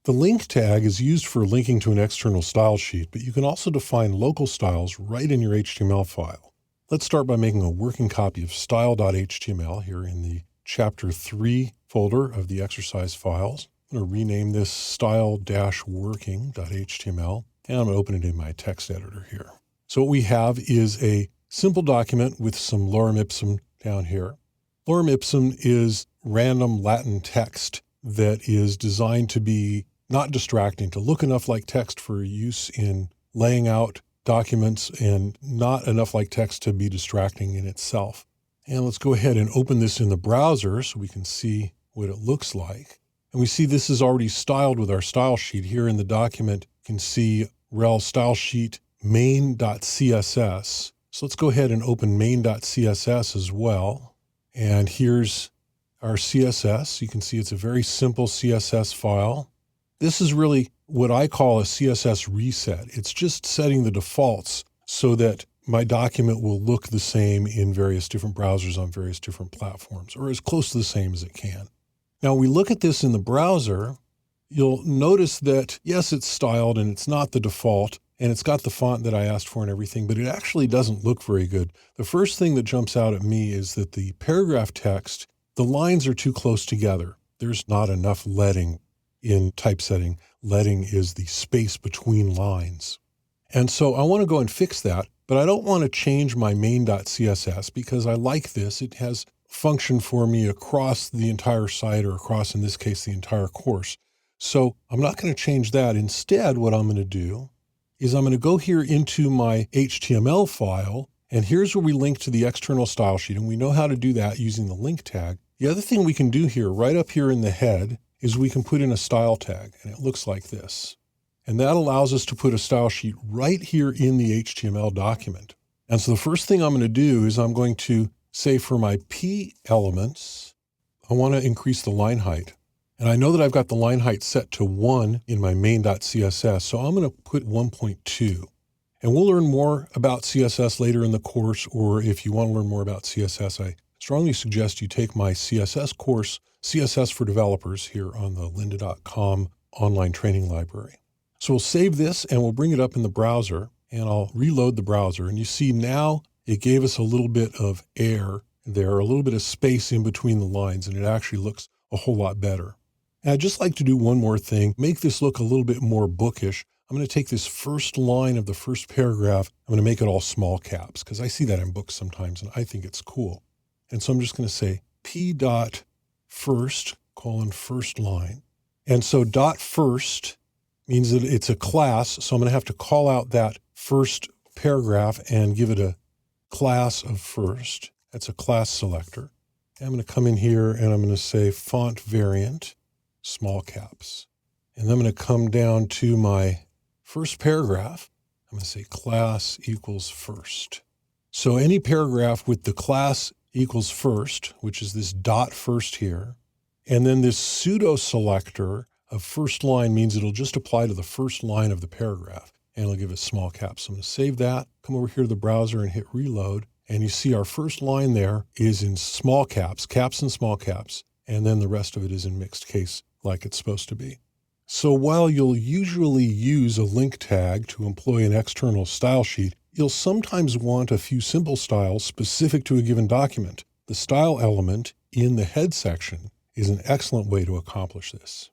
The link tag is used for linking to an external style sheet, but you can also define local styles right in your HTML file. Let's start by making a working copy of style.html here in the Chapter 3 folder of the exercise files. I'm going to rename this style-working.html, and I'm going to open it in my text editor here. So what we have is a simple document with some lorem ipsum down here. Lorem ipsum is random Latin text that is designed to be not distracting, to look enough like text for use in laying out documents and not enough like text to be distracting in itself. And let's go ahead and open this in the browser so we can see what it looks like. And we see this is already styled with our style sheet. Here in the document, you can see rel style sheet main.css. So let's go ahead and open main.css as well. And here's our CSS. You can see it's a very simple CSS file. This is really what I call a CSS reset. It's just setting the defaults so that my document will look the same in various different browsers on various different platforms, or as close to the same as it can. Now, when we look at this in the browser, you'll notice that, yes, it's styled and it's not the default, and it's got the font that I asked for and everything, but it actually doesn't look very good. The first thing that jumps out at me is that the paragraph text, the lines are too close together. There's not enough leading in typesetting. Leading is the space between lines. And so I want to go and fix that, but I don't want to change my main.css because I like this. It has function for me across the entire site, or across, in this case, the entire course. So I'm not going to change that. Instead, what I'm going to do is I'm going to go here into my HTML file, and here's where we link to the external style sheet, and we know how to do that using the link tag. The other thing we can do here, right up here in the head, is we can put in a style tag, and it looks like this. And that allows us to put a style sheet right here in the HTML document. And so the first thing I'm going to do is I'm going to say for my P elements, I want to increase the line height. And I know that I've got the line height set to 1 in my main.css, so I'm going to put 1.2. And we'll learn more about CSS later in the course, or if you want to learn more about CSS, I strongly suggest you take my CSS course, CSS for Developers, here on the lynda.com online training library. So we'll save this and we'll bring it up in the browser, and I'll reload the browser. And you see now it gave us a little bit of air there, a little bit of space in between the lines, and it actually looks a whole lot better. And I'd just like to do one more thing, make this look a little bit more bookish. I'm going to take this first line of the first paragraph, I'm going to make it all small caps, because I see that in books sometimes and I think it's cool. And so I'm just going to say p.first, first line. And so dot first means that it's a class, so I'm going to have to call out that first paragraph and give it a class of first. That's a class selector. And I'm going to come in here and I'm going to say font variant, small caps. And then I'm going to come down to my first paragraph. I'm going to say class equals first. So any paragraph with the class equals first, which is this dot first here, and then this pseudo selector of first line means it'll just apply to the first line of the paragraph, and it'll give it small caps. So I'm going to save that, come over here to the browser and hit reload, and you see our first line there is in small caps, caps and small caps, and then the rest of it is in mixed case like it's supposed to be. So while you'll usually use a link tag to employ an external style sheet, you'll sometimes want a few simple styles specific to a given document. The style element in the head section is an excellent way to accomplish this.